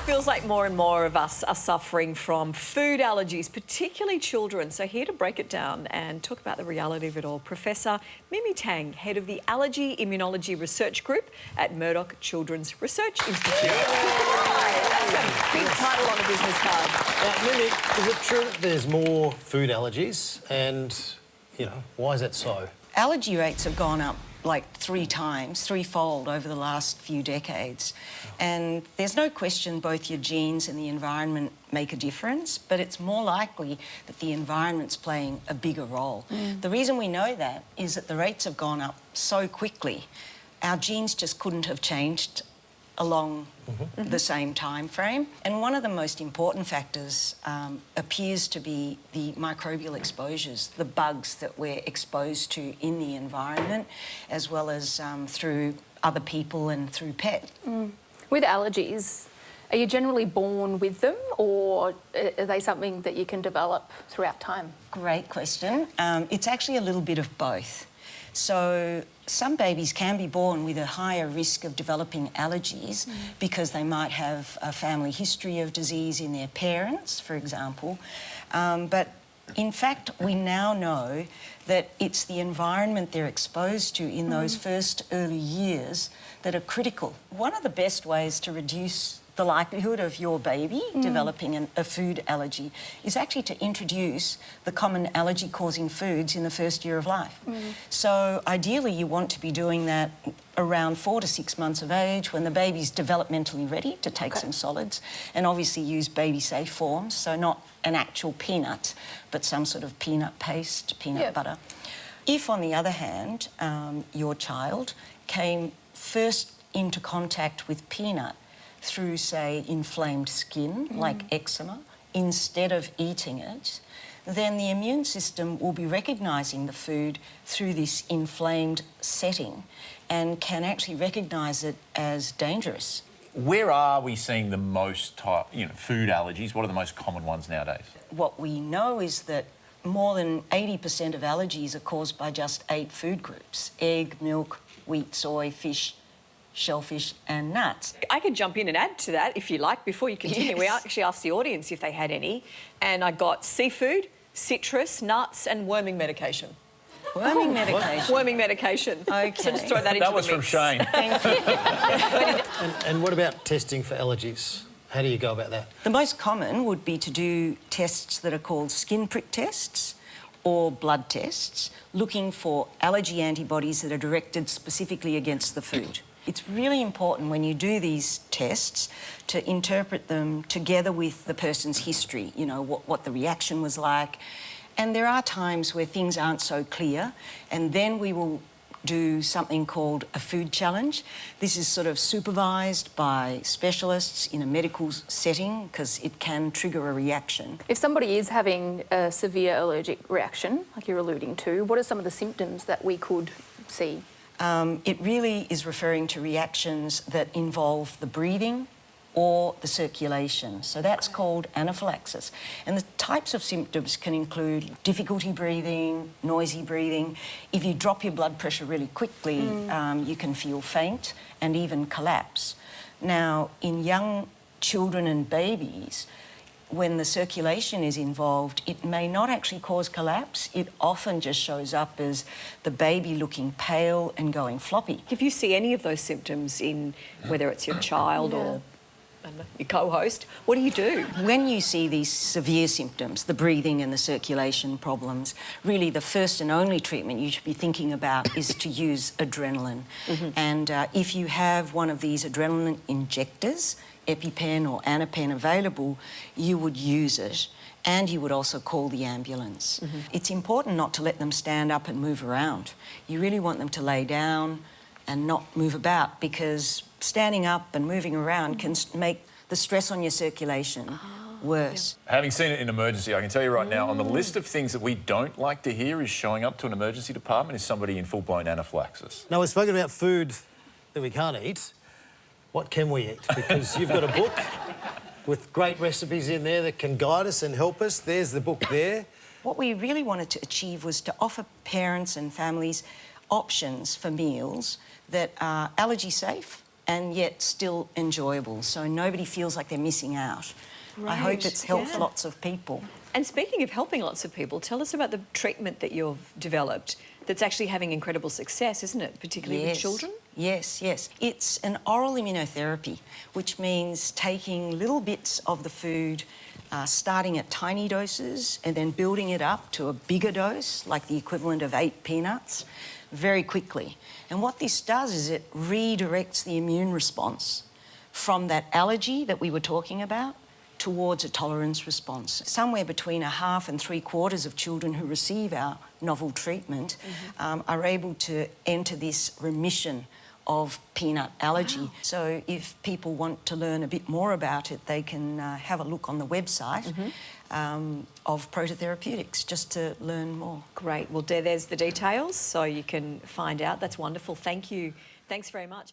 feels like more and more of us are suffering from food allergies, particularly children. So here to break it down and talk about the reality of it all, Professor Mimi Tang, head of the Allergy Immunology Research Group at Murdoch Children's Research Institute. Hi, that's a big title on a business card. Now, Mimi, is it true that there's more food allergies? And, you know, why is that so? Allergy rates have gone up like threefold over the last few decades. And there's no question both your genes and the environment make a difference, but it's more likely that the environment's playing a bigger role. The reason we know that is that the rates have gone up so quickly. Our genes just couldn't have changed along the same time frame. And one of the most important factors appears to be the microbial exposures, the bugs that we're exposed to in the environment, as well as through other people and through pets. With allergies, are you generally born with them, or are they something that you can develop throughout time? Great question. It's actually a little bit of both. So some babies can be born with a higher risk of developing allergies because they might have a family history of disease in their parents, for example. But in fact, we now know that it's the environment they're exposed to in those first early years that are critical. One of the best ways to reduce the likelihood of your baby developing a food allergy is actually to introduce the common allergy-causing foods in the first year of life. So ideally you want to be doing that around 4 to 6 months of age when the baby's developmentally ready to take some solids, and obviously use baby-safe forms, so not an actual peanut, but some sort of peanut paste, peanut butter. If, on the other hand, your child came first into contact with peanut through, say, inflamed skin, like eczema, instead of eating it, then the immune system will be recognising the food through this inflamed setting and can actually recognise it as dangerous. Where are we seeing the most food allergies? What are the most common ones nowadays? What we know is that more than 80% of allergies are caused by just 8 food groups: egg, milk, wheat, soy, fish, shellfish and nuts. I could jump in and add to that if you like before you continue. We actually asked the audience if they had any, and I got seafood, citrus, nuts and worming medication. Worming medication? Worming medication. Okay. So just throw that into the mix. That was from Shane. Thank you. And what about testing for allergies? How do you go about that? The most common would be to do tests that are called skin prick tests or blood tests, looking for allergy antibodies that are directed specifically against the food. It's really important when you do these tests to interpret them together with the person's history, you know, what the reaction was like. And there are times where things aren't so clear, and then we will do something called a food challenge. This is sort of supervised by specialists in a medical setting because it can trigger a reaction. If somebody is having a severe allergic reaction, like you're alluding to, what are some of the symptoms that we could see? It really is referring to reactions that involve the breathing or the circulation. So that's called anaphylaxis. And the types of symptoms can include difficulty breathing, noisy breathing. If you drop your blood pressure really quickly, you can feel faint and even collapse. Now, in young children and babies, when the circulation is involved, it may not actually cause collapse. It often just shows up as the baby looking pale and going floppy. If you see any of those symptoms in whether it's your child or your co-host, what do you do? When you see these severe symptoms, the breathing and the circulation problems, really the first and only treatment you should be thinking about is to use adrenaline. And if you have one of these adrenaline injectors, EpiPen or Anapen available, you would use it, and you would also call the ambulance. It's important not to let them stand up and move around. You really want them to lay down and not move about, because standing up and moving around can make the stress on your circulation worse. Having seen it in emergency, I can tell you right now, on the list of things that we don't like to hear is showing up to an emergency department is somebody in full-blown anaphylaxis. Now, we've spoken about food that we can't eat. What can we eat? Because you've got a book with great recipes in there that can guide us and help us. There's the book there. What we really wanted to achieve was to offer parents and families options for meals that are allergy safe and yet still enjoyable, so nobody feels like they're missing out. I hope Right, it's helped yeah. lots of people. And speaking of helping lots of people, tell us about the treatment that you've developed that's actually having incredible success, isn't it? Particularly with children? Yes, yes. It's an oral immunotherapy, which means taking little bits of the food, starting at tiny doses and then building it up to a bigger dose, like the equivalent of 8 peanuts, very quickly. And what this does is it redirects the immune response from that allergy that we were talking about towards a tolerance response. Somewhere between 1/2 and 3/4 of children who receive our novel treatment are able to enter this remission of peanut allergy. Wow. So if people want to learn a bit more about it, they can have a look on the website of Prototherapeutics just to learn more. Great. Well, there's the details, so you can find out. That's wonderful. Thank you. Thanks very much.